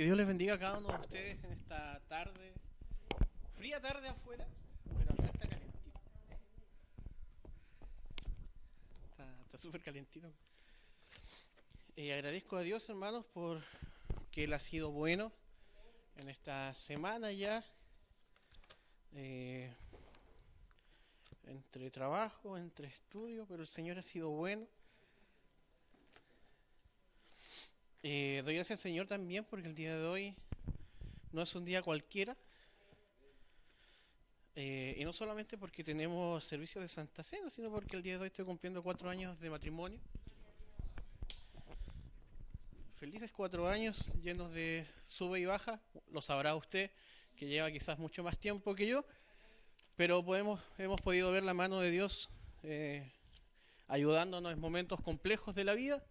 Que Dios les bendiga a cada uno de ustedes en esta tarde, fría tarde afuera, pero acá está calentito. Está súper calentito. Agradezco a Dios, hermanos, por que Él ha sido bueno en esta semana ya, eh, entre trabajo, entre estudio, pero el Señor ha sido bueno. Doy gracias al Señor también porque el día de hoy no es un día cualquiera. Y no solamente porque tenemos servicio de Santa Cena, sino porque el día de hoy estoy cumpliendo 4 años de matrimonio. Felices 4 años llenos de sube y baja. Lo sabrá usted, que lleva quizás mucho más tiempo que yo, pero hemos podido ver la mano de Dios ayudándonos en momentos complejos de la vida,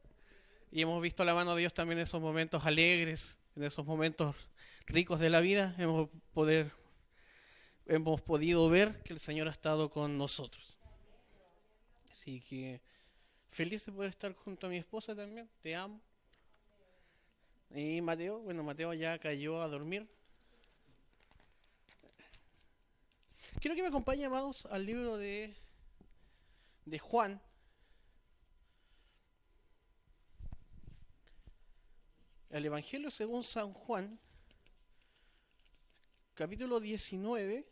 y hemos visto la mano de Dios también en esos momentos alegres, en esos momentos ricos de la vida. Hemos podido ver que el Señor ha estado con nosotros. Así que feliz de poder estar junto a mi esposa también. Te amo. Y Mateo ya cayó a dormir. Quiero que me acompañen, amados, al libro de Juan. El Evangelio según San Juan, capítulo 19.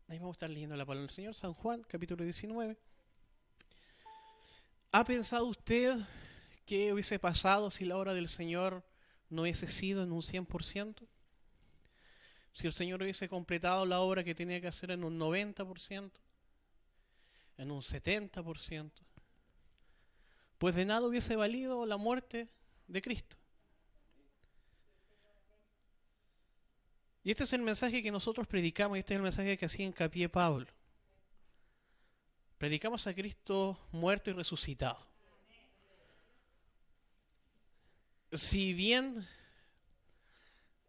Ahí vamos a estar leyendo la palabra del Señor. San Juan, capítulo 19. ¿Ha pensado usted qué hubiese pasado si la obra del Señor no hubiese sido en un 100%? Si el Señor hubiese completado la obra que tenía que hacer en un 90%, en un 70%, pues de nada hubiese valido la muerte de Cristo. Y este es el mensaje que nosotros predicamos, y este es el mensaje que hacía hincapié Pablo. Predicamos a Cristo muerto y resucitado. Si bien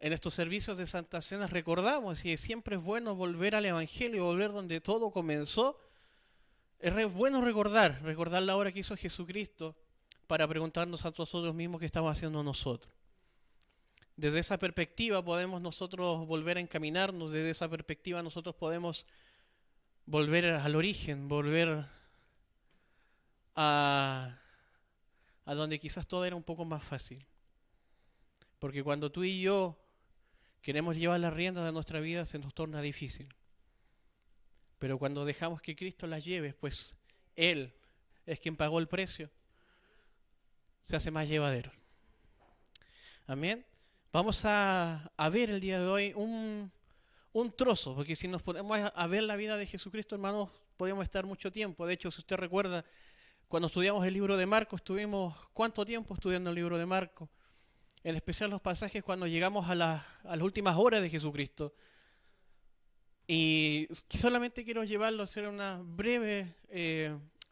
en estos servicios de Santa Cena recordamos, y siempre es bueno volver al Evangelio, volver donde todo comenzó, es bueno recordar la obra que hizo Jesucristo para preguntarnos a nosotros mismos qué estamos haciendo nosotros. Desde esa perspectiva podemos nosotros volver a encaminarnos, desde esa perspectiva nosotros podemos volver al origen, volver a donde quizás todo era un poco más fácil. Porque cuando tú y yo queremos llevar las riendas de nuestra vida se nos torna difícil. Pero cuando dejamos que Cristo las lleve, pues Él es quien pagó el precio, se hace más llevadero. Amén. Vamos a ver el día de hoy un trozo, porque si nos ponemos a ver la vida de Jesucristo, hermanos, podemos estar mucho tiempo. De hecho, si usted recuerda, cuando estudiamos el libro de Marcos, estuvimos ¿cuánto tiempo estudiando el libro de Marcos? En especial los pasajes cuando llegamos a las últimas horas de Jesucristo. Y solamente quiero llevarlo a hacer una breve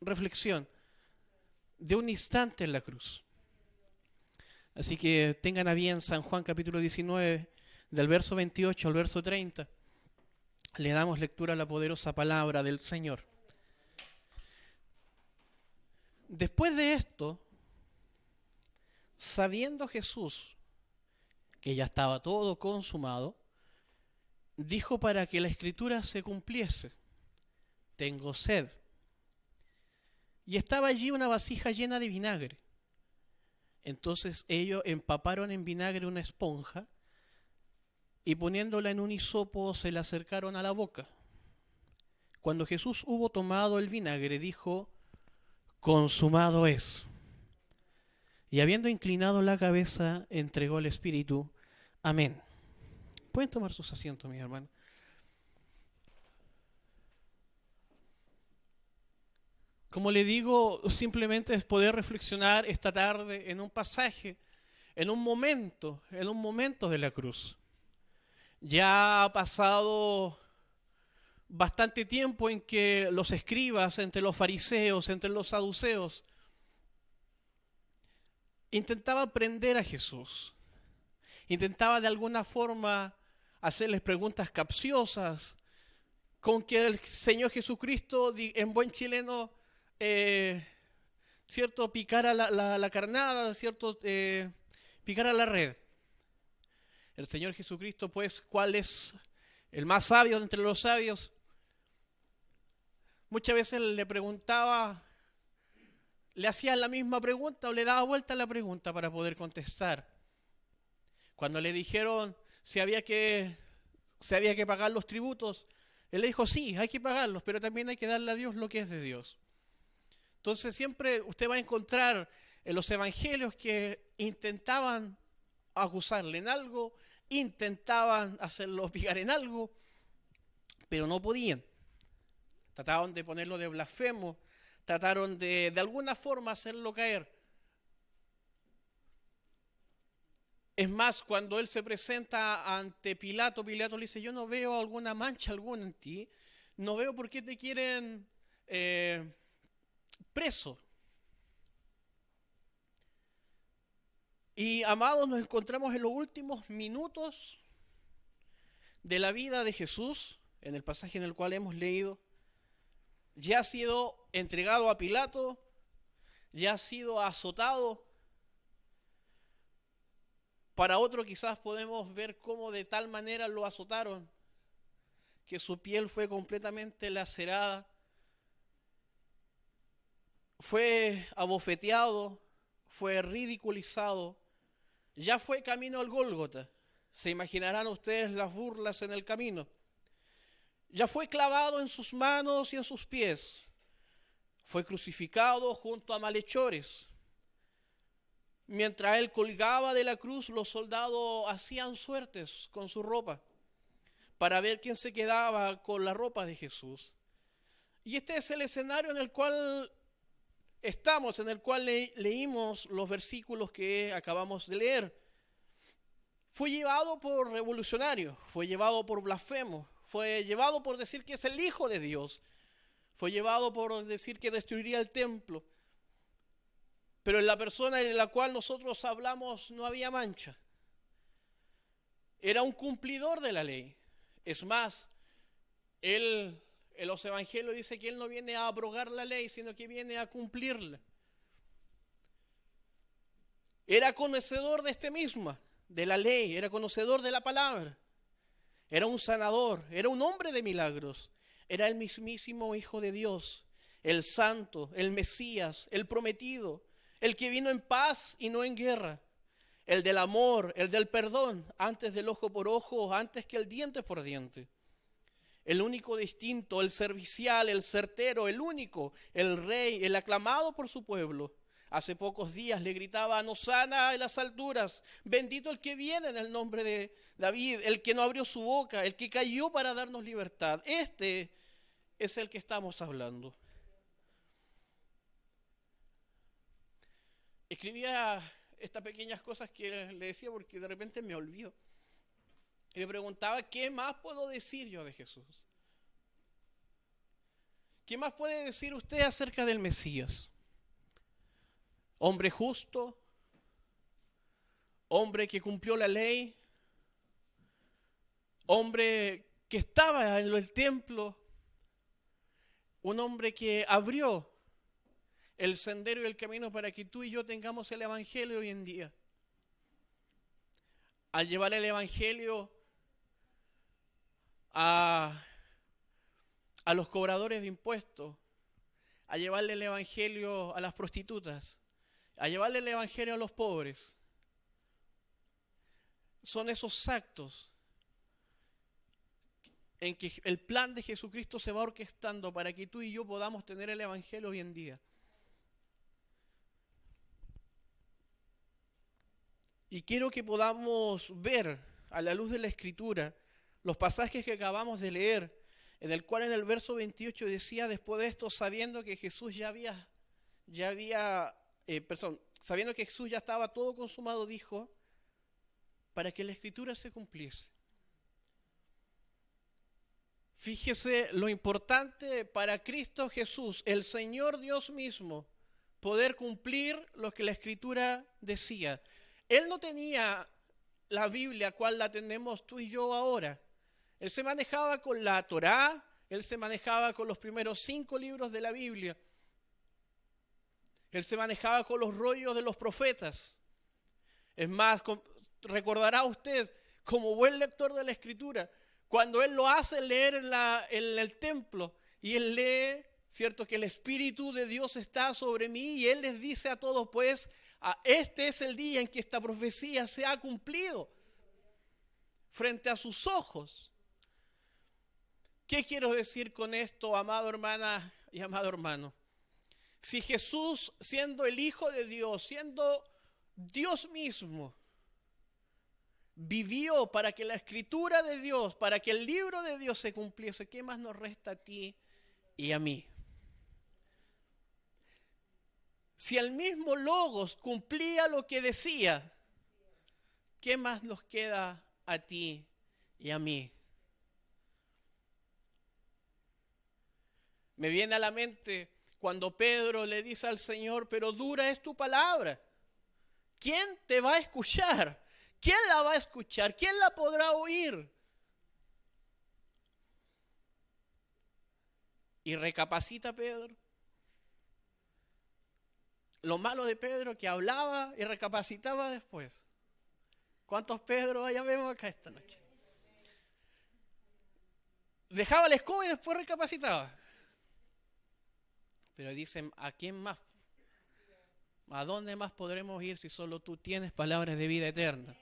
reflexión de un instante en la cruz. Así que tengan a bien San Juan capítulo 19, del verso 28 al verso 30. Le damos lectura a la poderosa palabra del Señor. Después de esto, sabiendo Jesús que ya estaba todo consumado, dijo para que la escritura se cumpliese: tengo sed. Y estaba allí una vasija llena de vinagre. Entonces ellos empaparon en vinagre una esponja y poniéndola en un hisopo se la acercaron a la boca. Cuando Jesús hubo tomado el vinagre, dijo: consumado es. Y habiendo inclinado la cabeza, entregó el espíritu. Amén. Pueden tomar sus asientos, mis hermanos. Como le digo, simplemente es poder reflexionar esta tarde en un pasaje, en un momento de la cruz. Ya ha pasado bastante tiempo en que los escribas, entre los fariseos, entre los saduceos, intentaban prender a Jesús. Intentaba de alguna forma hacerles preguntas capciosas, con que el Señor Jesucristo, en buen chileno, ¿cierto?, picara la carnada, ¿cierto?, picara la red. El Señor Jesucristo, pues, ¿cuál es el más sabio entre los sabios? Muchas veces le preguntaba, le hacían la misma pregunta o le daba vuelta a la pregunta para poder contestar. Cuando le dijeron si había que pagar los tributos, él le dijo, sí, hay que pagarlos, pero también hay que darle a Dios lo que es de Dios. Entonces siempre usted va a encontrar en los evangelios que intentaban acusarle en algo, intentaban hacerlo picar en algo, pero no podían. Trataron de ponerlo de blasfemo, trataron de alguna forma hacerlo caer. Es más, cuando él se presenta ante Pilato, Pilato le dice, yo no veo alguna mancha alguna en ti, no veo por qué te quieren preso. Y amados, nos encontramos en los últimos minutos de la vida de Jesús, en el pasaje en el cual hemos leído. Ya ha sido entregado a Pilato, ya ha sido azotado. Para otro quizás podemos ver cómo de tal manera lo azotaron, que su piel fue completamente lacerada, fue abofeteado, fue ridiculizado, ya fue camino al Gólgota. Se imaginarán ustedes las burlas en el camino. Ya fue clavado en sus manos y en sus pies. Fue crucificado junto a malhechores. Mientras él colgaba de la cruz, los soldados hacían suertes con su ropa para ver quién se quedaba con la ropa de Jesús. Y este es el escenario en el cual estamos, en el cual leímos los versículos que acabamos de leer. Fue llevado por revolucionario, fue llevado por blasfemo, fue llevado por decir que es el Hijo de Dios, fue llevado por decir que destruiría el templo. Pero en la persona en la cual nosotros hablamos no había mancha. Era un cumplidor de la ley. Es más, él en los evangelios dice que él no viene a abrogar la ley, sino que viene a cumplirla. Era conocedor de este misma, de la ley, era conocedor de la palabra. Era un sanador, era un hombre de milagros. Era el mismísimo Hijo de Dios, el Santo, el Mesías, el prometido, el que vino en paz y no en guerra, el del amor, el del perdón, antes del ojo por ojo, antes que el diente por diente. El único distinto, el servicial, el certero, el único, el rey, el aclamado por su pueblo. Hace pocos días le gritaban, Hosana en las alturas, bendito el que viene en el nombre de David, el que no abrió su boca, el que cayó para darnos libertad. Este es el que estamos hablando. Escribía estas pequeñas cosas que le decía porque de repente me olvido. Y me preguntaba, ¿qué más puedo decir yo de Jesús? ¿Qué más puede decir usted acerca del Mesías? Hombre justo, hombre que cumplió la ley, hombre que estaba en el templo, un hombre que abrió el sendero y el camino para que tú y yo tengamos el Evangelio hoy en día. Al llevar el Evangelio a los cobradores de impuestos, a llevarle el Evangelio a las prostitutas, a llevarle el Evangelio a los pobres. Son esos actos en que el plan de Jesucristo se va orquestando para que tú y yo podamos tener el Evangelio hoy en día. Y quiero que podamos ver a la luz de la Escritura los pasajes que acabamos de leer, en el cual en el verso 28 decía, después de esto, sabiendo que Jesús sabiendo que Jesús ya estaba todo consumado, dijo, para que la Escritura se cumpliese. Fíjese lo importante para Cristo Jesús, el Señor Dios mismo, poder cumplir lo que la Escritura decía. Él no tenía la Biblia cual la tenemos tú y yo ahora. Él se manejaba con la Torá, él se manejaba con los primeros 5 libros de la Biblia. Él se manejaba con los rollos de los profetas. Es más, recordará usted, como buen lector de la Escritura, cuando él lo hace leer en el templo y él lee, cierto, que el Espíritu de Dios está sobre mí y él les dice a todos, pues, este es el día en que esta profecía se ha cumplido frente a sus ojos. ¿Qué quiero decir con esto, amada hermana y amado hermano? Si Jesús, siendo el Hijo de Dios, siendo Dios mismo, vivió para que la Escritura de Dios, para que el libro de Dios se cumpliese, ¿qué más nos resta a ti y a mí? Si el mismo Logos cumplía lo que decía, ¿qué más nos queda a ti y a mí? Me viene a la mente cuando Pedro le dice al Señor, pero dura es tu palabra. ¿Quién te va a escuchar? ¿Quién la va a escuchar? ¿Quién la podrá oír? Y recapacita Pedro. Lo malo de Pedro que hablaba y recapacitaba después. ¿Cuántos Pedro ya vemos acá esta noche? Dejaba la escoba y después recapacitaba. Pero dicen, ¿a quién más? ¿A dónde más podremos ir si solo tú tienes palabras de vida eterna?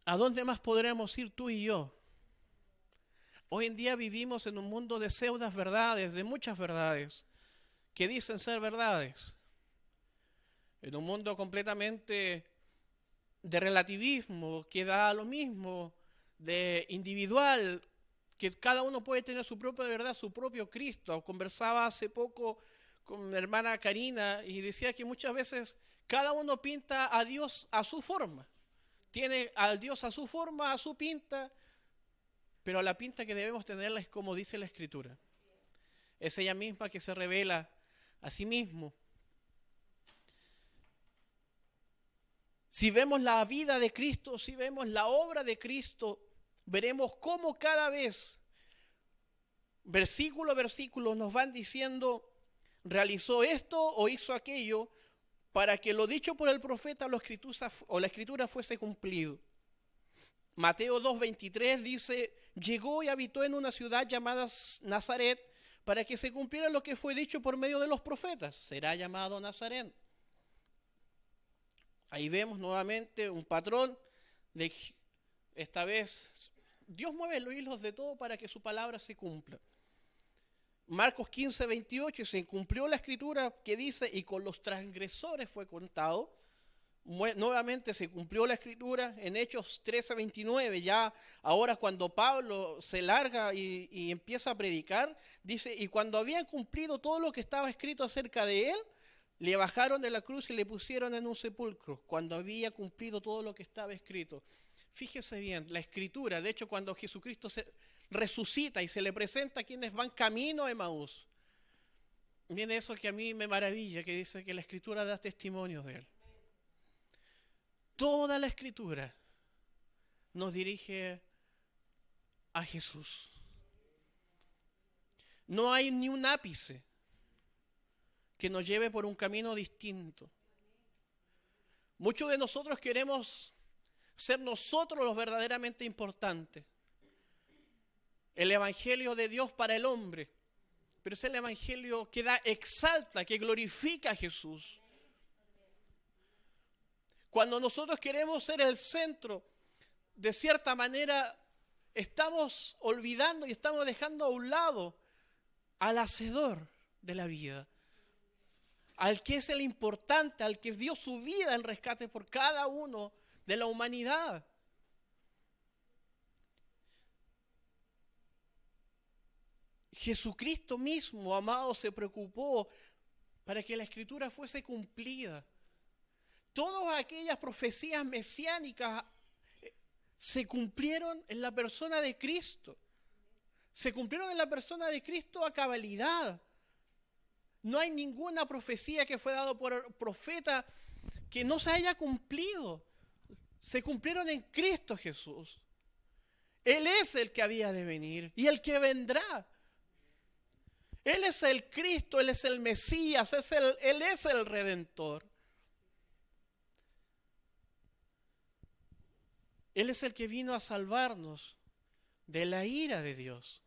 ¿A dónde más podremos ir tú y yo? Hoy en día vivimos en un mundo de pseudas verdades, de muchas verdades, que dicen ser verdades. En un mundo completamente de relativismo, que da lo mismo, de individual, que cada uno puede tener su propia verdad, su propio Cristo. Conversaba hace poco con mi hermana Karina y decía que muchas veces cada uno pinta a Dios a su forma. Tiene al Dios a su forma, a su pinta, pero la pinta que debemos tenerla es como dice la Escritura. Es ella misma que se revela a sí mismo. Si vemos la vida de Cristo, si vemos la obra de Cristo, veremos cómo cada vez, versículo a versículo, nos van diciendo, realizó esto o hizo aquello, para que lo dicho por el profeta o la Escritura fuese cumplido. Mateo 2:23 dice, llegó y habitó en una ciudad llamada Nazaret, para que se cumpliera lo que fue dicho por medio de los profetas, será llamado Nazaret. Ahí vemos nuevamente un patrón de esta vez Dios mueve los hilos de todo para que su palabra se cumpla. Marcos 15:28, se cumplió la escritura que dice, y con los transgresores fue contado. Nuevamente se cumplió la escritura en Hechos 13:29, ya ahora cuando Pablo se larga y empieza a predicar, dice, y cuando habían cumplido todo lo que estaba escrito acerca de él, le bajaron de la cruz y le pusieron en un sepulcro, cuando había cumplido todo lo que estaba escrito. Fíjese bien, la escritura, de hecho cuando Jesucristo se resucita y se le presenta a quienes van camino a Emaús, viene eso que a mí me maravilla, que dice que la escritura da testimonio de él. Toda la escritura nos dirige a Jesús. No hay ni un ápice que nos lleve por un camino distinto. Muchos de nosotros queremos ser nosotros los verdaderamente importantes. El evangelio de Dios para el hombre, pero es el evangelio que exalta, que glorifica a Jesús. Cuando nosotros queremos ser el centro, de cierta manera estamos olvidando y estamos dejando a un lado al hacedor de la vida, al que es el importante, al que dio su vida en rescate por cada uno de la humanidad. Jesucristo mismo, amado, se preocupó para que la escritura fuese cumplida. Todas aquellas profecías mesiánicas se cumplieron en la persona de Cristo. Se cumplieron en la persona de Cristo a cabalidad. No hay ninguna profecía que fue dada por el profeta que no se haya cumplido. Se cumplieron en Cristo Jesús. Él es el que había de venir y el que vendrá. Él es el Cristo, Él es el Mesías, Él es el Redentor. Él es el que vino a salvarnos de la ira de Dios.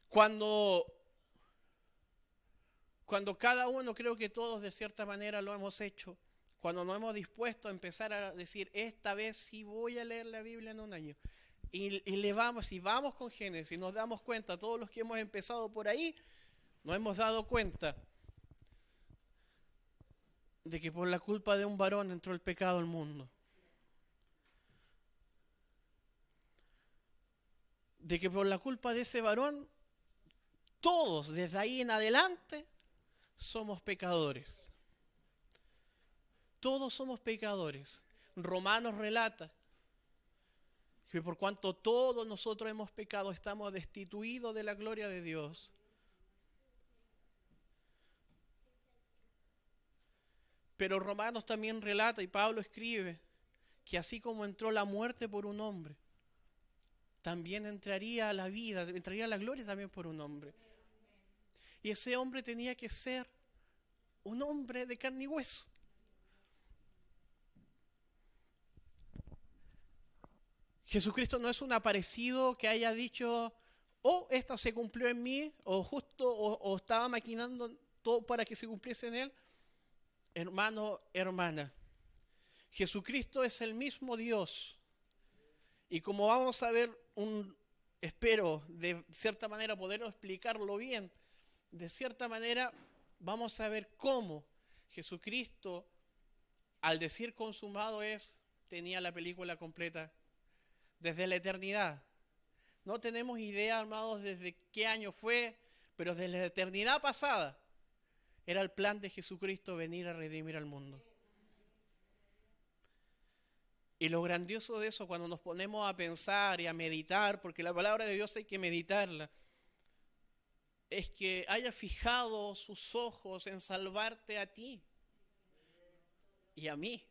Cuando cada uno, creo que todos de cierta manera lo hemos hecho, cuando nos hemos dispuesto a empezar a decir, esta vez sí voy a leer la Biblia en un año, y vamos con Génesis, nos damos cuenta, todos los que hemos empezado por ahí, nos hemos dado cuenta de que por la culpa de un varón entró el pecado al mundo. De que por la culpa de ese varón, todos desde ahí en adelante somos pecadores. Todos somos pecadores. Romanos relata que por cuanto todos nosotros hemos pecado, estamos destituidos de la gloria de Dios. Pero Romanos también relata, y Pablo escribe, que así como entró la muerte por un hombre, también entraría la vida, entraría la gloria también por un hombre. Y ese hombre tenía que ser un hombre de carne y hueso. Jesucristo no es un aparecido que haya dicho, esto se cumplió en mí, o justo, o estaba maquinando todo para que se cumpliese en él. Hermano, hermana, Jesucristo es el mismo Dios. Y como vamos a ver, espero de cierta manera poderlo explicarlo bien, de cierta manera vamos a ver cómo Jesucristo, al decir consumado tenía la película completa desde la eternidad. No tenemos idea, amados, desde qué año fue, pero desde la eternidad pasada era el plan de Jesucristo venir a redimir al mundo. Y lo grandioso de eso, cuando nos ponemos a pensar y a meditar, porque la palabra de Dios hay que meditarla, es que haya fijado sus ojos en salvarte a ti y a mí.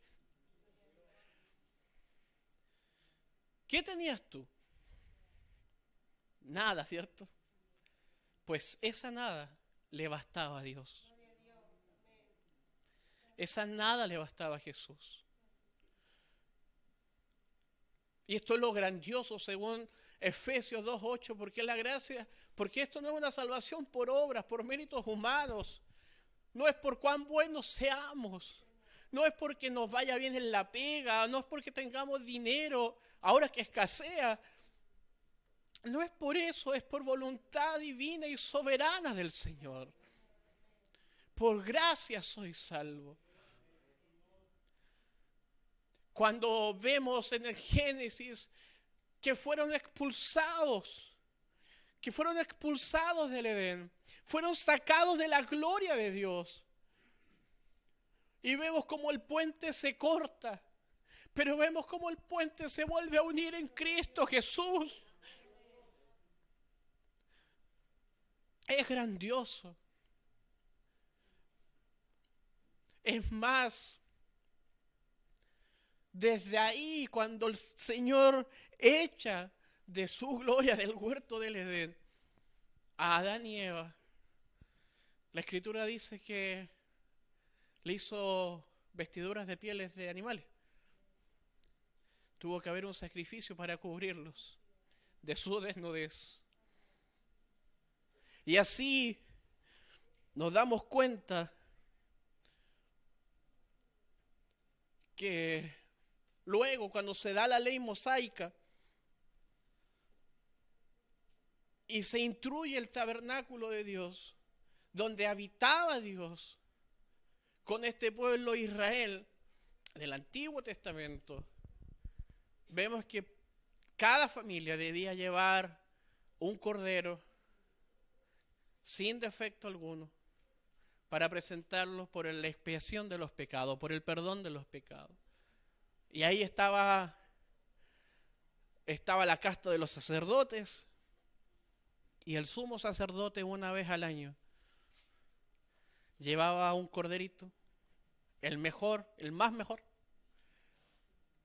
¿Qué tenías tú? Nada, ¿cierto? Pues esa nada le bastaba a Dios. Esa nada le bastaba a Jesús. Y esto es lo grandioso según Efesios 2:8, porque la gracia, porque esto no es una salvación por obras, por méritos humanos. No es por cuán buenos seamos. No es porque nos vaya bien en la pega, no es porque tengamos dinero ahora que escasea. No es por eso, es por voluntad divina y soberana del Señor. Por gracia soy salvo. Cuando vemos en el Génesis que fueron expulsados del Edén, fueron sacados de la gloria de Dios. Y vemos cómo el puente se corta, pero vemos cómo el puente se vuelve a unir en Cristo Jesús. Es grandioso. Es más, desde ahí, cuando el Señor echa de su gloria del huerto del Edén a Adán y Eva, la Escritura dice que le hizo vestiduras de pieles de animales. Tuvo que haber un sacrificio para cubrirlos de su desnudez. Y así nos damos cuenta que luego, cuando se da la ley mosaica y se instruye el tabernáculo de Dios, donde habitaba Dios con este pueblo Israel del Antiguo Testamento, vemos que cada familia debía llevar un cordero sin defecto alguno para presentarlo por la expiación de los pecados, por el perdón de los pecados. Y ahí estaba la casta de los sacerdotes, y el sumo sacerdote una vez al año llevaba un corderito, el mejor, el más mejor,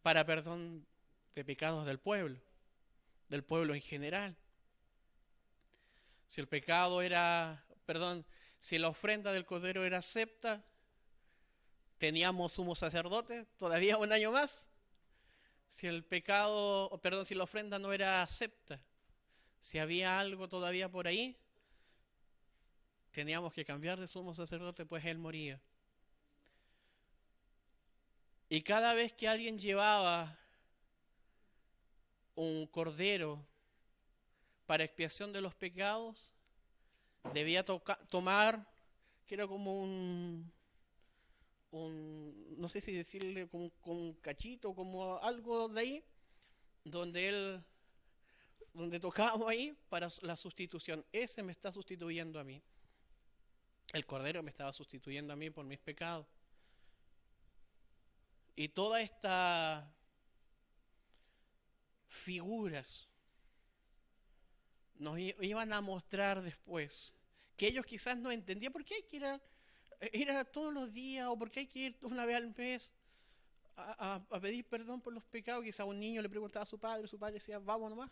para perdón de pecados del pueblo en general. Si el pecado era, perdón, si la ofrenda del cordero era acepta, teníamos sumo sacerdote todavía un año más. Si el pecado, perdón, si la ofrenda no era acepta, si había algo todavía por ahí, teníamos que cambiar de sumo sacerdote, pues él moría. Y cada vez que alguien llevaba un cordero para expiación de los pecados, debía tomar, que era como no sé si decirle como un cachito, como algo de ahí, donde tocábamos ahí para la sustitución. Ese me está sustituyendo a mí. El cordero me estaba sustituyendo a mí por mis pecados. Y todas estas figuras nos iban a mostrar después que ellos quizás no entendían por qué hay que ir a todos los días, o por qué hay que ir una vez al mes a pedir perdón por los pecados. Quizás un niño le preguntaba a su padre decía, vamos nomás.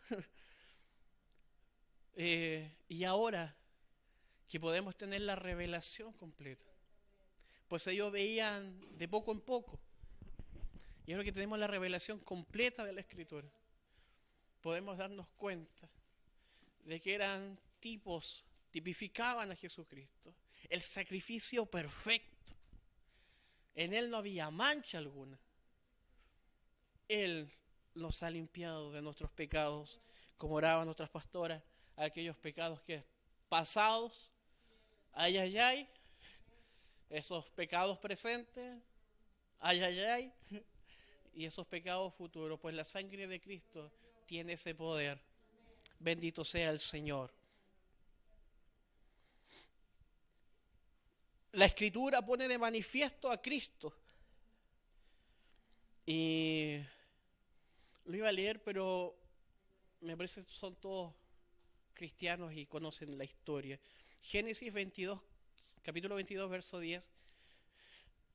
Y ahora que podemos tener la revelación completa, pues ellos veían de poco en poco, y ahora que tenemos la revelación completa de la Escritura, podemos darnos cuenta de que eran tipificaban a Jesucristo, el sacrificio perfecto. En Él no había mancha alguna. Él nos ha limpiado de nuestros pecados, como oraban nuestras pastoras, aquellos pecados que pasados, ay, ay, ay, esos pecados presentes, ay, ay, ay, y esos pecados futuros, pues la sangre de Cristo tiene ese poder. Bendito sea el Señor. La Escritura pone de manifiesto a Cristo. Y lo iba a leer, pero me parece que son todos cristianos y conocen la historia. Génesis 22, capítulo 22, verso 10,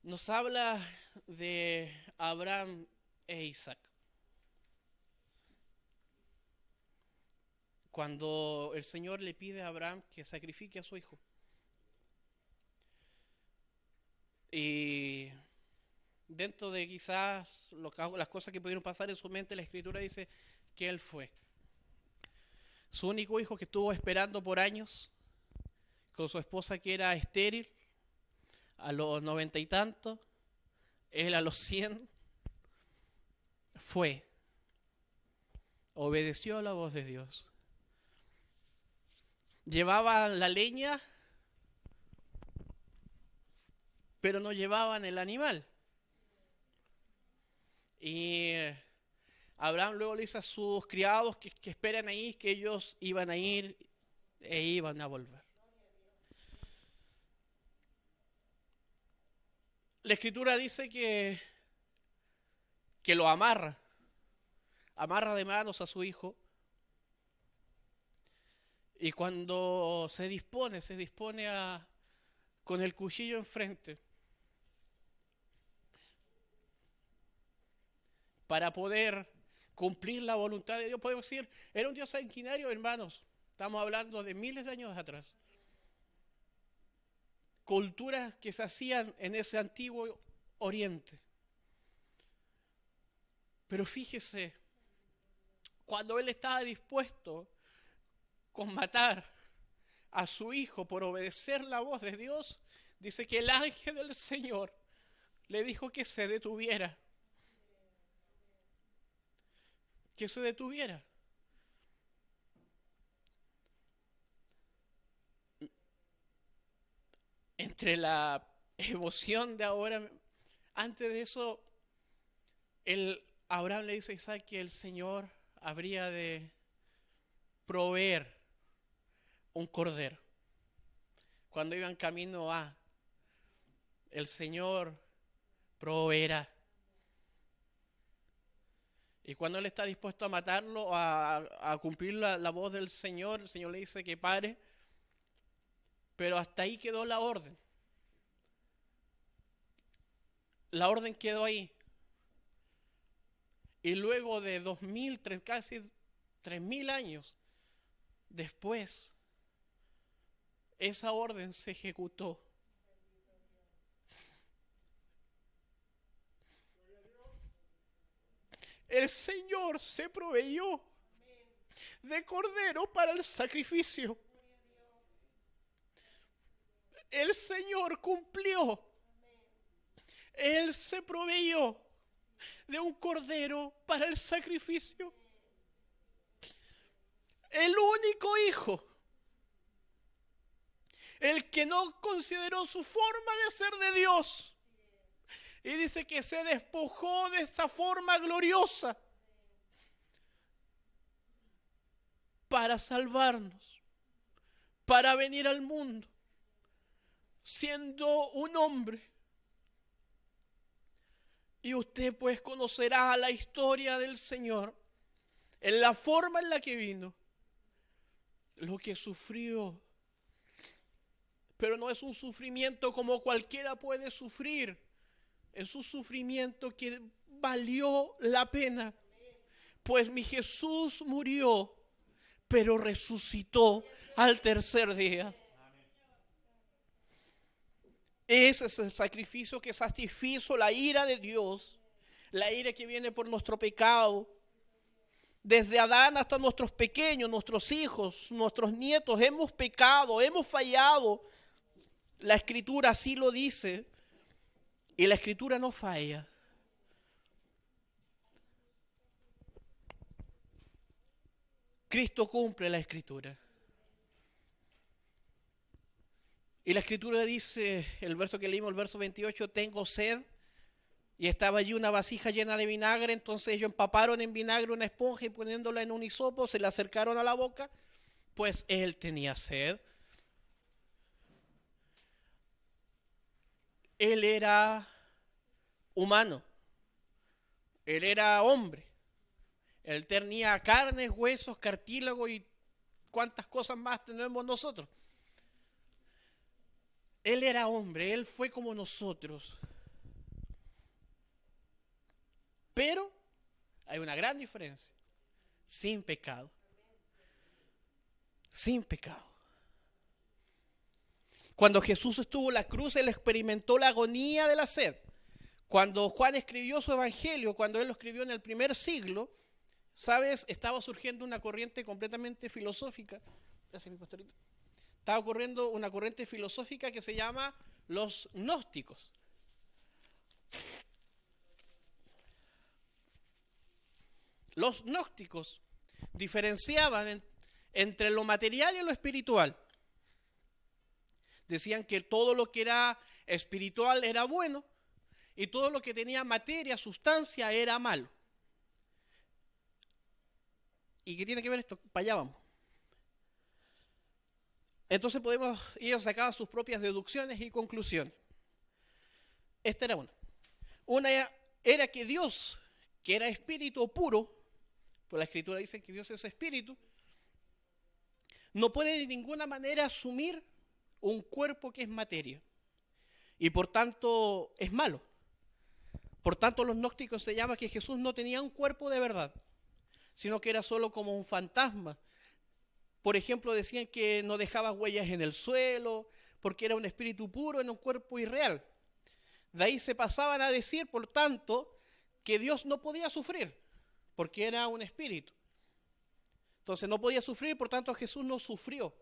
nos habla de Abraham e Isaac. Cuando el Señor le pide a Abraham que sacrifique a su hijo. Y dentro de quizás las cosas que pudieron pasar en su mente, la Escritura dice que él fue. Su único hijo, que estuvo esperando por años, con su esposa que era estéril, a los 90 y tantos, él a los 100, fue. Obedeció a la voz de Dios. Llevaban la leña, pero no llevaban el animal. Y Abraham luego le dice a sus criados que esperen ahí, que ellos iban a ir e iban a volver. La Escritura dice que lo amarra de manos a su hijo, y cuando se dispone con el cuchillo enfrente para poder cumplir la voluntad de Dios. Podemos decir, era un Dios sanguinario, hermanos. Estamos hablando de miles de años atrás. Culturas que se hacían en ese antiguo Oriente. Pero fíjese, cuando él estaba dispuesto con matar a su hijo por obedecer la voz de Dios, dice que el ángel del Señor le dijo que se detuviera. Que se detuviera. Entre la emoción de ahora, antes de eso, Abraham le dice a Isaac que el Señor habría de proveer un cordero. Cuando iban camino a, el Señor proveerá. Y cuando él está dispuesto a matarlo, a cumplir la voz del Señor, el Señor le dice que pare. Pero hasta ahí quedó la orden. La orden quedó ahí. Y luego de 2000, casi 3000 años después, esa orden se ejecutó. El Señor se proveyó de cordero para el sacrificio. El Señor cumplió. Él se proveyó de un cordero para el sacrificio. El único hijo, el que no consideró su forma de ser de Dios, y dice que se despojó de esa forma gloriosa para salvarnos, para venir al mundo, siendo un hombre. Y usted pues conocerá la historia del Señor, en la forma en la que vino, lo que sufrió. Pero no es un sufrimiento como cualquiera puede sufrir. Es un sufrimiento que valió la pena. Pues mi Jesús murió, pero resucitó al tercer día. Ese es el sacrificio que satisfizo la ira de Dios, la ira que viene por nuestro pecado. Desde Adán hasta nuestros pequeños, nuestros hijos, nuestros nietos, hemos pecado, hemos fallado. La Escritura así lo dice, y la Escritura no falla. Cristo cumple la Escritura. Y la Escritura dice, el verso que leímos, el verso 28, tengo sed. Y estaba allí una vasija llena de vinagre, entonces ellos empaparon en vinagre una esponja y poniéndola en un hisopo se la acercaron a la boca, pues él tenía sed. Él era humano, él era hombre, él tenía carnes, huesos, cartílago y cuántas cosas más tenemos nosotros. Él era hombre, él fue como nosotros. Pero hay una gran diferencia. Sin pecado. Sin pecado. Cuando Jesús estuvo en la cruz, él experimentó la agonía de la sed. Cuando Juan escribió su evangelio, cuando él lo escribió en el primer siglo, ¿sabes? Estaba surgiendo una corriente completamente filosófica. Gracias, mi pastorito. Estaba ocurriendo una corriente filosófica que se llama los gnósticos. Los gnósticos diferenciaban entre lo material y lo espiritual. Decían que todo lo que era espiritual era bueno y todo lo que tenía materia, sustancia, era malo. ¿Y qué tiene que ver esto? Para allá vamos. Entonces ellos sacaban sus propias deducciones y conclusiones. Esta era una. Una era que Dios, que era espíritu puro, pues la Escritura dice que Dios es espíritu, no puede de ninguna manera asumir un cuerpo que es materia. Y por tanto es malo. Por tanto los gnósticos se llama que Jesús no tenía un cuerpo de verdad, sino que era solo como un fantasma. Por ejemplo, decían que no dejaba huellas en el suelo, porque era un espíritu puro en un cuerpo irreal. De ahí se pasaban a decir, por tanto, que Dios no podía sufrir, porque era un espíritu. Entonces no podía sufrir, por tanto Jesús no sufrió,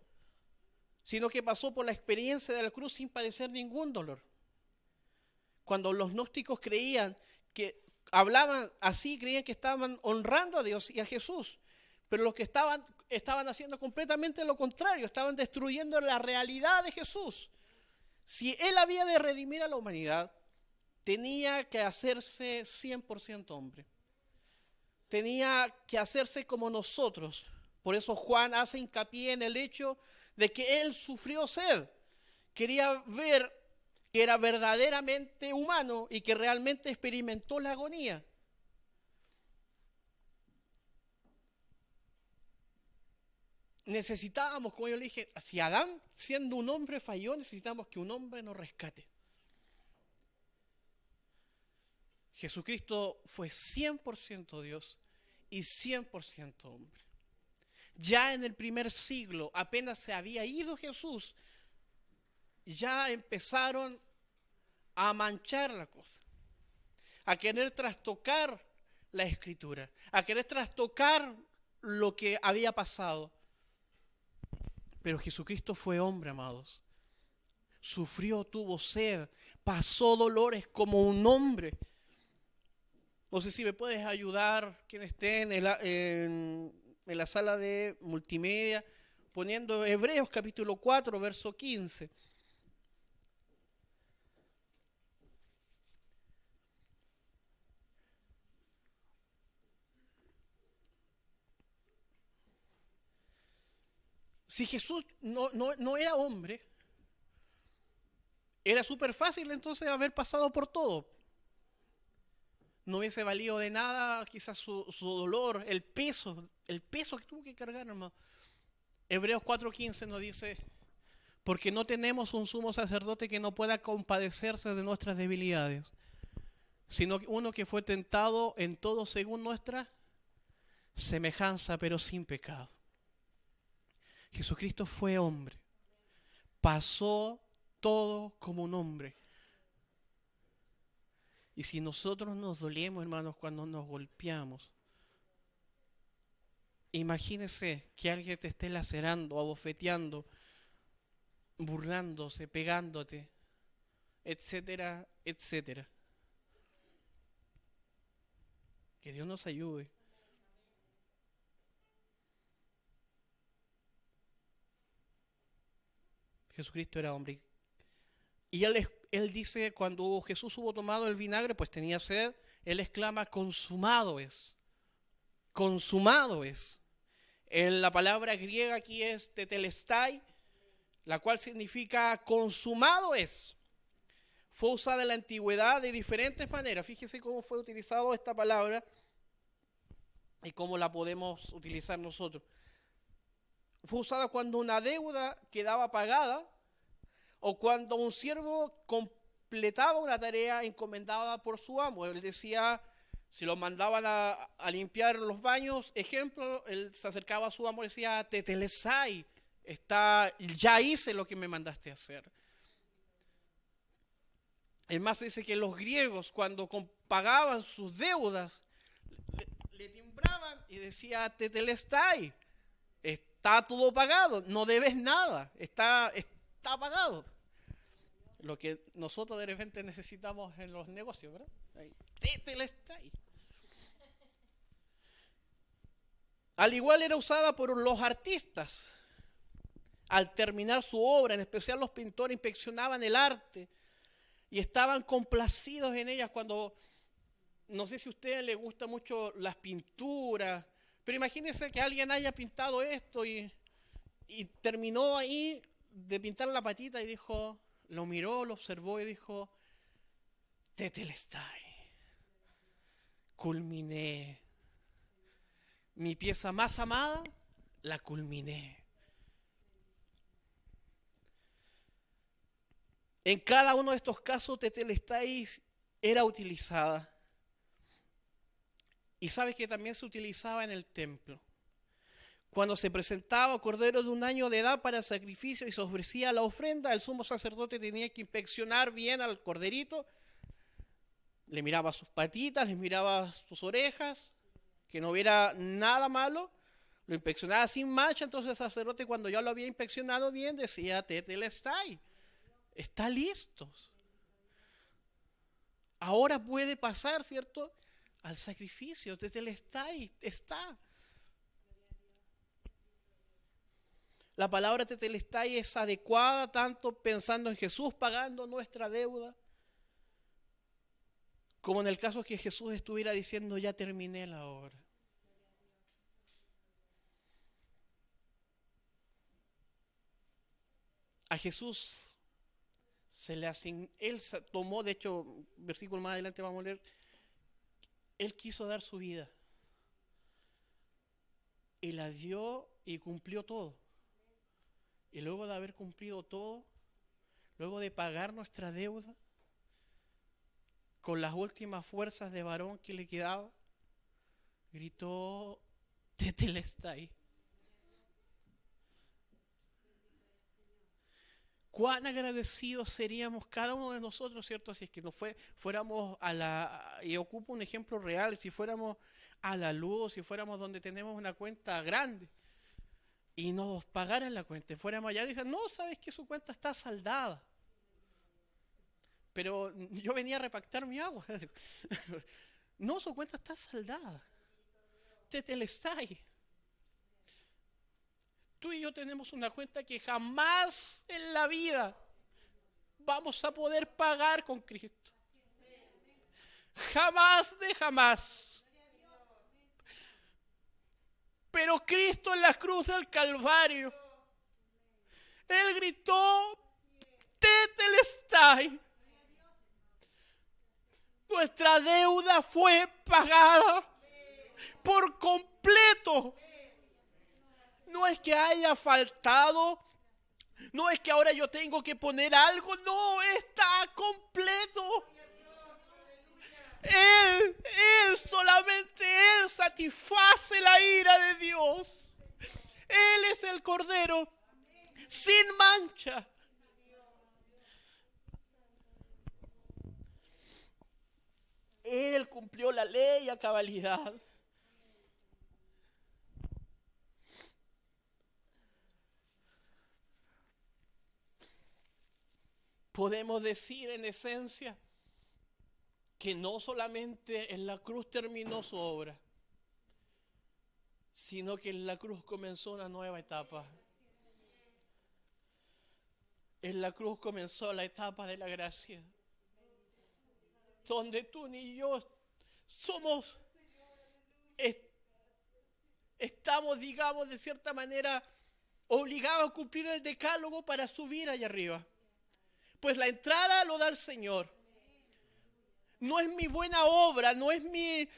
sino que pasó por la experiencia de la cruz sin padecer ningún dolor. Cuando los gnósticos creían que hablaban así, creían que estaban honrando a Dios y a Jesús, pero los que estaban haciendo completamente lo contrario, estaban destruyendo la realidad de Jesús. Si Él había de redimir a la humanidad, tenía que hacerse 100% hombre. Tenía que hacerse como nosotros. Por eso Juan hace hincapié en el hecho de que Él sufrió sed. Quería ver que era verdaderamente humano y que realmente experimentó la agonía. necesitábamos, como yo le dije, si Adán siendo un hombre falló, necesitamos que un hombre nos rescate. Jesucristo fue 100% Dios y 100% hombre. Ya en el primer siglo, apenas se había ido Jesús, ya empezaron a manchar la cosa, a querer trastocar la Escritura, a querer trastocar lo que había pasado. Pero Jesucristo fue hombre, amados. Sufrió, tuvo sed, pasó dolores como un hombre. No sé si me puedes ayudar, quien esté en la sala de multimedia, poniendo Hebreos capítulo 4, verso 15. Si Jesús no era hombre, era súper fácil entonces haber pasado por todo. No hubiese valido de nada quizás su dolor, el peso que tuvo que cargar, hermano. Hebreos 4:15 nos dice, porque no tenemos un sumo sacerdote que no pueda compadecerse de nuestras debilidades, sino uno que fue tentado en todo según nuestra semejanza, pero sin pecado. Jesucristo fue hombre, pasó todo como un hombre. Y si nosotros nos dolemos, hermanos, cuando nos golpeamos, imagínese que alguien te esté lacerando, abofeteando, burlándose, pegándote, etcétera, etcétera. Que Dios nos ayude. Jesucristo era hombre. Y él dice, cuando Jesús hubo tomado el vinagre, pues tenía sed, él exclama, consumado es. Consumado es. La palabra griega aquí es tetelestai, la cual significa consumado es. Fue usada en la antigüedad de diferentes maneras. Fíjese cómo fue utilizada esta palabra y cómo la podemos utilizar nosotros. Fue usada cuando una deuda quedaba pagada o cuando un siervo completaba una tarea encomendada por su amo. Él decía, si lo mandaban a limpiar los baños, ejemplo, él se acercaba a su amo y decía, tetelestai, ya hice lo que me mandaste a hacer. Es más, dice que los griegos cuando pagaban sus deudas, le timbraban y decía, tetelestai, está todo pagado, no debes nada, está pagado. Lo que nosotros de repente necesitamos en los negocios, ¿verdad? Tetelestai. Al igual era usada por los artistas. Al terminar su obra, en especial los pintores inspeccionaban el arte y estaban complacidos en ellas cuando, no sé si a ustedes les gusta mucho las pinturas, pero imagínense que alguien haya pintado esto y terminó ahí de pintar la patita y dijo, lo miró, lo observó y dijo, tetelestai, culminé. Mi pieza más amada, la culminé. En cada uno de estos casos, tetelestai era utilizada. Y sabes que también se utilizaba en el templo. Cuando se presentaba cordero de un año de edad para sacrificio y se ofrecía la ofrenda, el sumo sacerdote tenía que inspeccionar bien al corderito. Le miraba sus patitas, le miraba sus orejas, que no hubiera nada malo. Lo inspeccionaba sin mancha, entonces el sacerdote cuando ya lo había inspeccionado bien decía, tetelestai, está listo. Ahora puede pasar, ¿cierto?, al sacrificio, tetelestai, está. La palabra tetelestai es adecuada tanto pensando en Jesús pagando nuestra deuda, como en el caso que Jesús estuviera diciendo, ya terminé la obra. A Jesús él tomó, de hecho, versículo más adelante vamos a leer, él quiso dar su vida y la dio y cumplió todo. Y luego de haber cumplido todo, luego de pagar nuestra deuda, con las últimas fuerzas de varón que le quedaba, gritó: Tetelestai. Cuán agradecidos seríamos cada uno de nosotros, ¿cierto? Si es que fuéramos y ocupo un ejemplo real, si fuéramos a la luz, si fuéramos donde tenemos una cuenta grande y nos pagaran la cuenta, fuéramos allá y dijeran: no, sabes que su cuenta está saldada, pero yo venía a repactar mi agua. No, su cuenta está saldada. Tetelestai. Tú y yo tenemos una cuenta que jamás en la vida vamos a poder pagar con Cristo. Jamás de jamás. Pero Cristo en la cruz del Calvario, Él gritó: Tetelestai. Nuestra deuda fue pagada por completo. No es que haya faltado, no es que ahora yo tengo que poner algo, no, está completo. Solamente Él satisface la ira de Dios. Él es el Cordero sin mancha. Él cumplió la ley a cabalidad. Podemos decir en esencia que no solamente en la cruz terminó su obra, sino que en la cruz comenzó una nueva etapa. En la cruz comenzó la etapa de la gracia, donde tú ni yo estamos, digamos, de cierta manera obligados a cumplir el decálogo para subir allá arriba. Pues la entrada lo da el Señor. No es mi buena obra, no es mi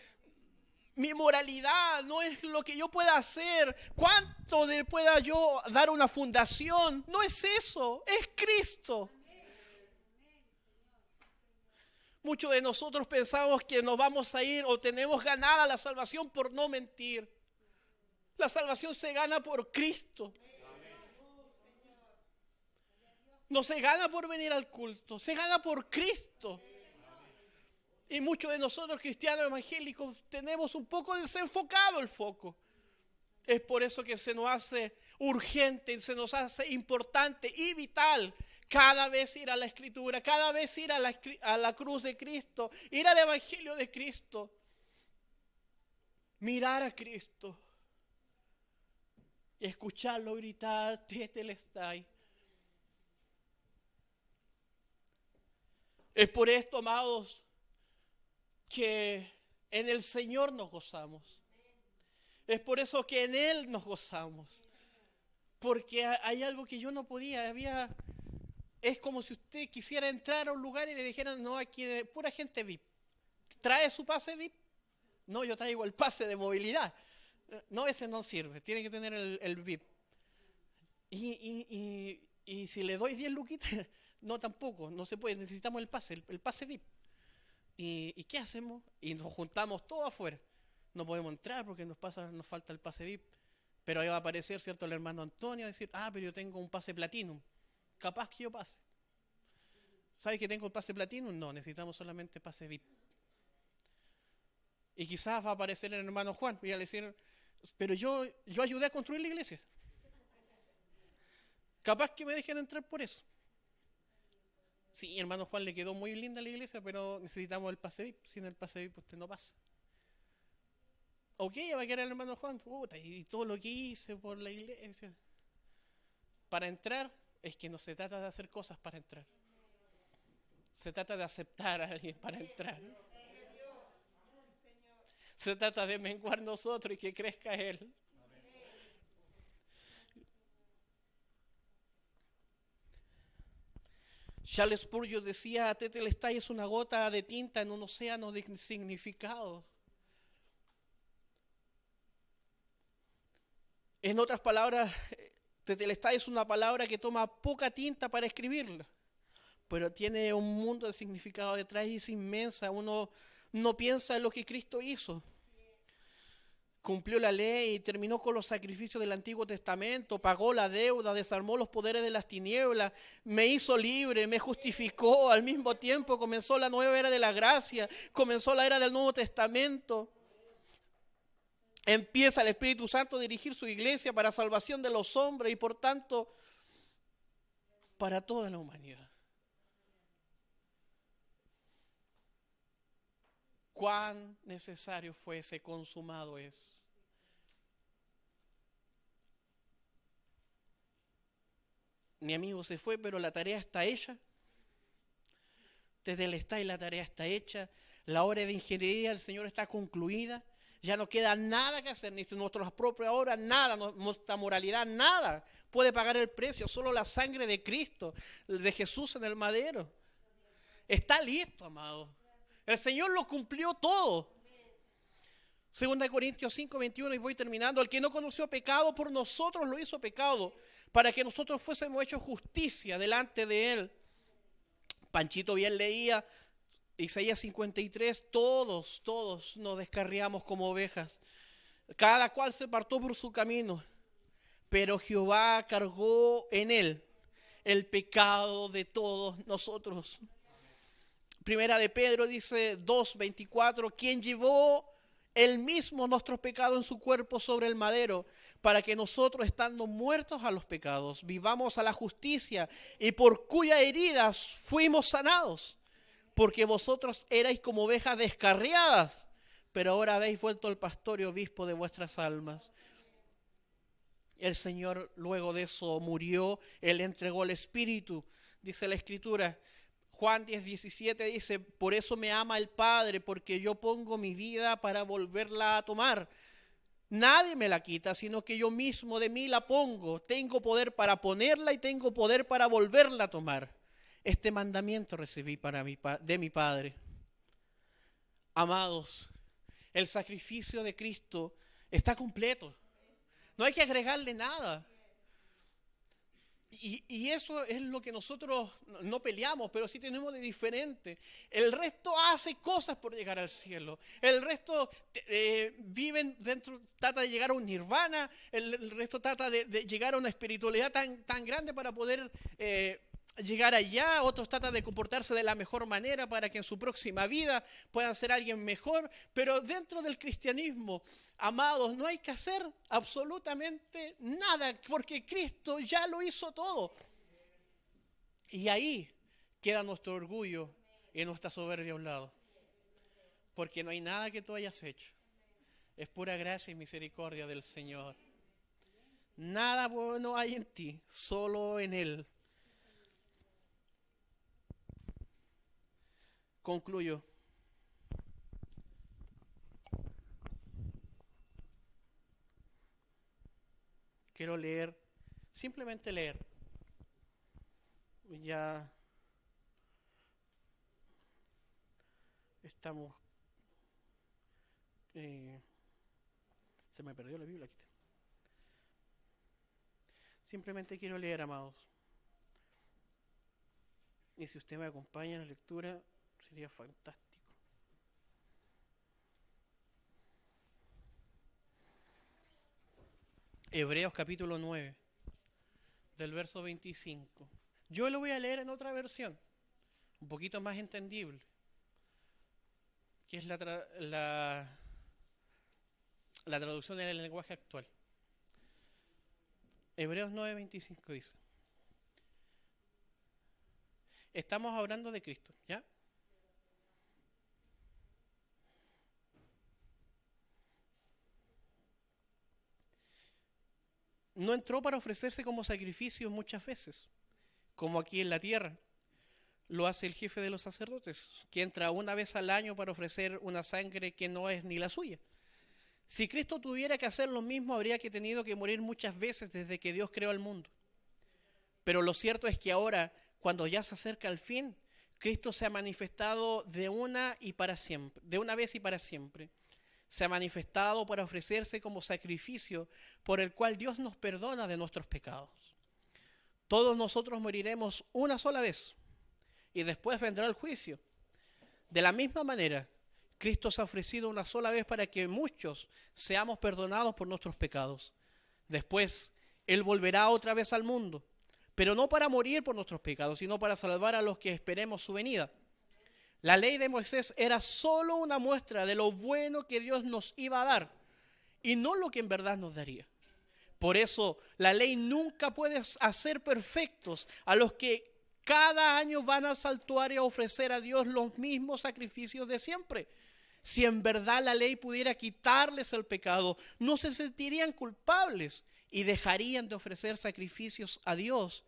moralidad, no es lo que yo pueda hacer, cuánto le pueda yo dar a una fundación. No es eso, es Cristo. Muchos de nosotros pensamos que nos vamos a ir o tenemos ganada la salvación por no mentir. La salvación se gana por Cristo. No se gana por venir al culto, se gana por Cristo. Y muchos de nosotros cristianos evangélicos tenemos un poco desenfocado el foco. Es por eso que se nos hace urgente, se nos hace importante y vital cada vez ir a la Escritura, cada vez ir a la cruz de Cristo, ir al Evangelio de Cristo, mirar a Cristo y escucharlo gritar: Tetelestai. Es por esto, amados, que en el Señor nos gozamos. Es por eso que en Él nos gozamos. Porque hay algo que yo no podía. Es como si usted quisiera entrar a un lugar y le dijeran: no, aquí es pura gente VIP. ¿Trae su pase VIP? No, yo traigo el pase de movilidad. No, ese no sirve. Tiene que tener el VIP. Y si le doy 10 luquitas, no, tampoco. No se puede. Necesitamos el pase VIP. ¿Y qué hacemos? Y nos juntamos todos afuera. No podemos entrar porque nos falta el pase VIP. Pero ahí va a aparecer, ¿cierto?, el hermano Antonio a decir: pero yo tengo un pase Platinum. Capaz que yo pase. ¿Sabes que tengo el pase Platinum? No, necesitamos solamente pase VIP. Y quizás va a aparecer el hermano Juan y va a decir: pero yo ayudé a construir la iglesia. Capaz que me dejen entrar por eso. Sí, hermano Juan, le quedó muy linda la iglesia, pero necesitamos el pase VIP. Sin el pase VIP usted no pasa. Ok, va a querer el hermano Juan. Puta, y todo lo que hice por la iglesia. Para entrar, es que no se trata de hacer cosas para entrar. Se trata de aceptar a alguien para entrar. Se trata de menguar nosotros y que crezca Él. Charles Spurgeon decía: Tetelestai es una gota de tinta en un océano de significados. En otras palabras, Tetelestai es una palabra que toma poca tinta para escribirla, pero tiene un mundo de significado detrás y es inmensa. Uno no piensa en lo que Cristo hizo. Cumplió la ley, terminó con los sacrificios del Antiguo Testamento, pagó la deuda, desarmó los poderes de las tinieblas, me hizo libre, me justificó. Al mismo tiempo comenzó la nueva era de la gracia, comenzó la era del Nuevo Testamento. Empieza el Espíritu Santo a dirigir su iglesia para salvación de los hombres y por tanto para toda la humanidad. Cuán necesario fue ese consumado es. Mi amigo se fue, pero la tarea está hecha. Tetelestai la tarea está hecha. La obra de ingeniería del Señor está concluida. Ya no queda nada que hacer, ni nuestras propias obras, nada, nuestra moralidad, nada puede pagar el precio. Solo la sangre de Cristo, de Jesús en el madero. Está listo, amado. El Señor lo cumplió todo. 2 Corintios 5:21, y voy terminando. El que no conoció pecado por nosotros lo hizo pecado, para que nosotros fuésemos hechos justicia delante de Él. Panchito bien leía Isaías 53, todos nos descarriamos como ovejas. Cada cual se apartó por su camino, pero Jehová cargó en Él el pecado de todos nosotros. Primera de Pedro dice 2:24, quien llevó él mismo nuestros pecados en su cuerpo sobre el madero, para que nosotros, estando muertos a los pecados, vivamos a la justicia, y por cuyas heridas fuimos sanados. Porque vosotros erais como ovejas descarriadas, pero ahora habéis vuelto al pastor y obispo de vuestras almas. El Señor luego de eso murió, Él entregó el Espíritu, dice la Escritura. Juan 10:17 dice, por eso me ama el Padre, porque yo pongo mi vida para volverla a tomar. Nadie me la quita, sino que yo mismo de mí la pongo. Tengo poder para ponerla y tengo poder para volverla a tomar. Este mandamiento recibí de mi Padre. Amados, el sacrificio de Cristo está completo. No hay que agregarle nada. Y eso es lo que nosotros no peleamos, pero sí tenemos de diferente. El resto hace cosas por llegar al cielo. El resto viven dentro, trata de llegar a un nirvana. El resto trata de llegar a una espiritualidad tan grande para poder llegar allá. Otros tratan de comportarse de la mejor manera para que en su próxima vida puedan ser alguien mejor. Pero dentro del cristianismo, amados, no hay que hacer absolutamente nada, porque Cristo ya lo hizo todo. Y ahí queda nuestro orgullo y nuestra soberbia a un lado. Porque no hay nada que tú hayas hecho. Es pura gracia y misericordia del Señor. Nada bueno hay en ti, solo en Él. Concluyo. Quiero leer, simplemente leer. Ya estamos. Se me perdió la Biblia aquí. Simplemente quiero leer, amados. Y si usted me acompaña en la lectura, sería fantástico. Hebreos capítulo 9, del verso 25. Yo lo voy a leer en otra versión, un poquito más entendible, que es la traducción del lenguaje actual. Hebreos 9, 25 dice. Estamos hablando de Cristo, ¿ya? No entró para ofrecerse como sacrificio muchas veces, como aquí en la tierra. Lo hace el jefe de los sacerdotes, que entra una vez al año para ofrecer una sangre que no es ni la suya. Si Cristo tuviera que hacer lo mismo, habría que tenido que morir muchas veces desde que Dios creó el mundo. Pero lo cierto es que ahora, cuando ya se acerca el fin, Cristo se ha manifestado de una vez y para siempre. se ha manifestado para ofrecerse como sacrificio por el cual Dios nos perdona de nuestros pecados. Todos nosotros moriremos una sola vez y después vendrá el juicio. De la misma manera, Cristo se ha ofrecido una sola vez para que muchos seamos perdonados por nuestros pecados. Después, Él volverá otra vez al mundo, pero no para morir por nuestros pecados, sino para salvar a los que esperemos su venida. La ley de Moisés era solo una muestra de lo bueno que Dios nos iba a dar y no lo que en verdad nos daría. Por eso la ley nunca puede hacer perfectos a los que cada año van al santuario a ofrecer a Dios los mismos sacrificios de siempre. Si en verdad la ley pudiera quitarles el pecado, no se sentirían culpables y dejarían de ofrecer sacrificios a Dios.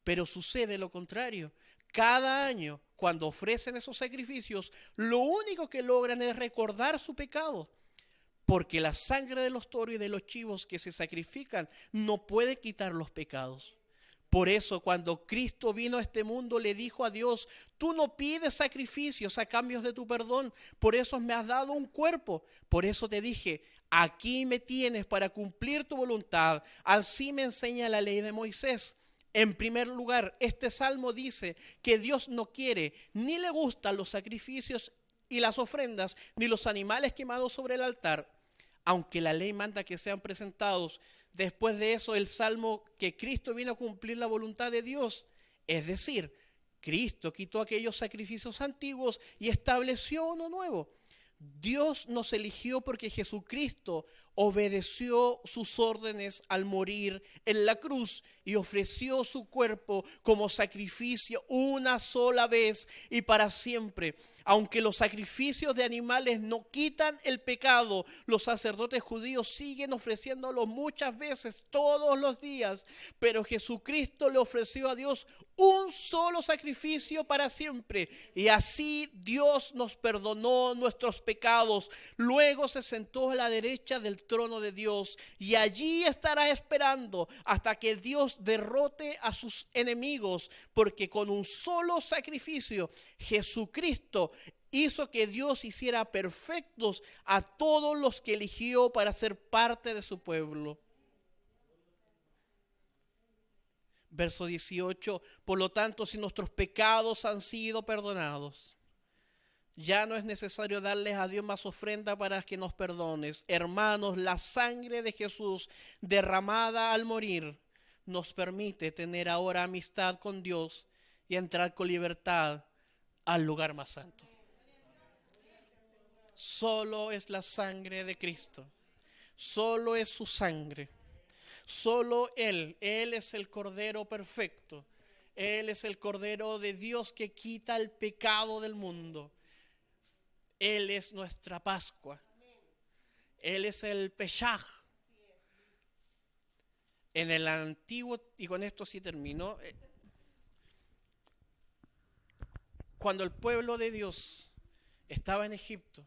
Pero sucede lo contrario. Cada año, cuando ofrecen esos sacrificios, lo único que logran es recordar su pecado. Porque la sangre de los toros y de los chivos que se sacrifican no puede quitar los pecados. Por eso cuando Cristo vino a este mundo le dijo a Dios: tú no pides sacrificios a cambio de tu perdón, por eso me has dado un cuerpo. Por eso te dije: aquí me tienes para cumplir tu voluntad. Así me enseña la ley de Moisés. En primer lugar, este salmo dice que Dios no quiere ni le gustan los sacrificios y las ofrendas, ni los animales quemados sobre el altar, aunque la ley manda que sean presentados. Después de eso, el salmo que Cristo vino a cumplir la voluntad de Dios, es decir, Cristo quitó aquellos sacrificios antiguos y estableció uno nuevo. Dios nos eligió porque Jesucristo obedeció sus órdenes al morir en la cruz y ofreció su cuerpo como sacrificio una sola vez y para siempre. Aunque los sacrificios de animales no quitan el pecado, los sacerdotes judíos siguen ofreciéndolo muchas veces, todos los días. Pero Jesucristo le ofreció a Dios un solo sacrificio para siempre. Y así Dios nos perdonó nuestros pecados. Luego se sentó a la derecha del trono de Dios y allí estará esperando hasta que Dios derrote a sus enemigos. Porque con un solo sacrificio, Jesucristo hizo que Dios hiciera perfectos a todos los que eligió para ser parte de su pueblo. Verso 18, por lo tanto, si nuestros pecados han sido perdonados, ya no es necesario darles a Dios más ofrenda para que nos perdones. Hermanos, la sangre de Jesús derramada al morir nos permite tener ahora amistad con Dios y entrar con libertad al lugar más santo. Solo es la sangre de Cristo, solo es su sangre, solo Él es el Cordero perfecto, Él es el Cordero de Dios que quita el pecado del mundo, Él es nuestra Pascua, Él es el Peshach. En el antiguo, y con esto sí termino, cuando el pueblo de Dios estaba en Egipto,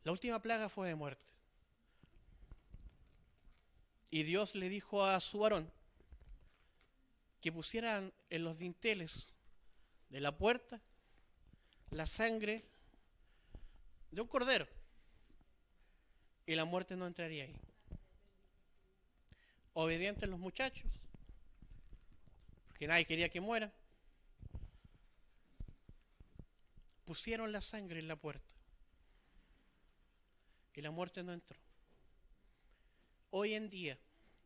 la última plaga fue de muerte. Y Dios le dijo a su varón que pusieran en los dinteles de la puerta la sangre de un cordero y la muerte no entraría ahí. Obedientes los muchachos, porque nadie quería que mueran, pusieron la sangre en la puerta y la muerte no entró. Hoy en día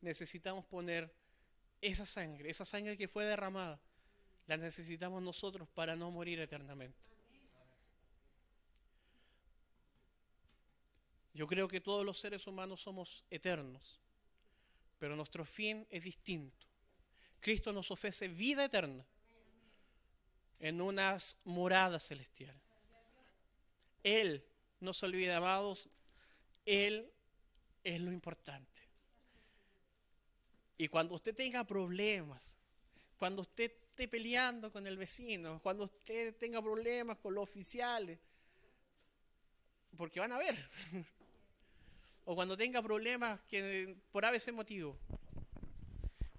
necesitamos poner esa sangre que fue derramada, la necesitamos nosotros para no morir eternamente. Yo creo que todos los seres humanos somos eternos, pero nuestro fin es distinto. Cristo nos ofrece vida eterna en unas moradas celestiales. Él, no se olvide, amados, Él es lo importante. Y cuando usted tenga problemas, cuando usted esté peleando con el vecino, cuando usted tenga problemas con los oficiales, porque van a ver, o cuando tenga problemas que por ABC motivo,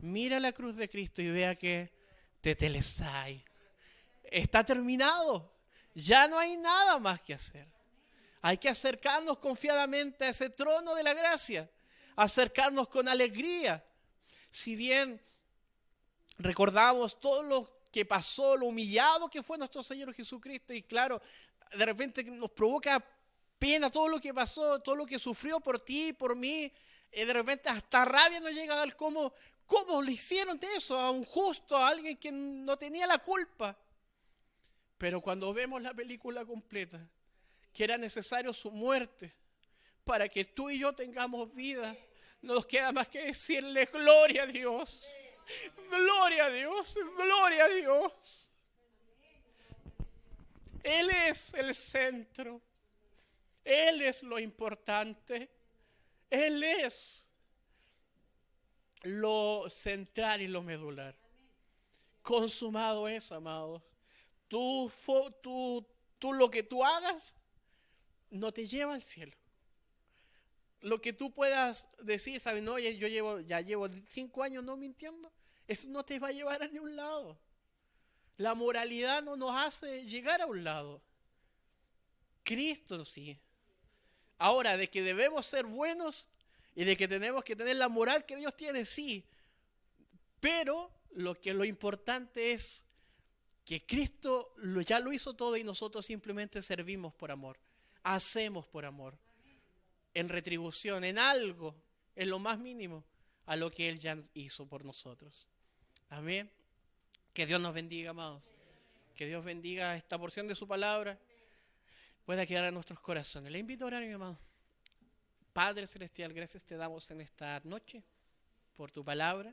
mira la cruz de Cristo y vea que tetelestai, está terminado, ya no hay nada más que hacer. Hay que acercarnos confiadamente a ese trono de la gracia, acercarnos con alegría. Si bien recordamos todo lo que pasó, lo humillado que fue nuestro Señor Jesucristo, y claro, de repente nos provoca pena todo lo que pasó, todo lo que sufrió por ti, por mí, de repente hasta rabia nos llega a dar cómo le hicieron eso a un justo, a alguien que no tenía la culpa. Pero cuando vemos la película completa, que era necesario su muerte para que tú y yo tengamos vida, no nos queda más que decirle gloria a Dios, gloria a Dios, gloria a Dios. Él es el centro, Él es lo importante, Él es lo central y lo medular. Consumado es, amados. Tú lo que tú hagas no te lleva al cielo. Lo que tú puedas decir, ¿sabes? No, ya llevo 5 años no mintiendo. Eso no te va a llevar a ningún lado. La moralidad no nos hace llegar a un lado. Cristo sí. Ahora, de que debemos ser buenos y de que tenemos que tener la moral que Dios tiene, sí. Pero lo importante es que Cristo ya lo hizo todo y nosotros simplemente servimos por amor. Hacemos por amor. En retribución, en algo, en lo más mínimo, a lo que Él ya hizo por nosotros. Amén. Que Dios nos bendiga, amados. Que Dios bendiga esta porción de su palabra. Pueda quedar en nuestros corazones. Le invito a orar, mi amado. Padre Celestial, gracias te damos en esta noche por tu palabra.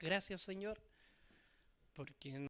Gracias, Señor, porque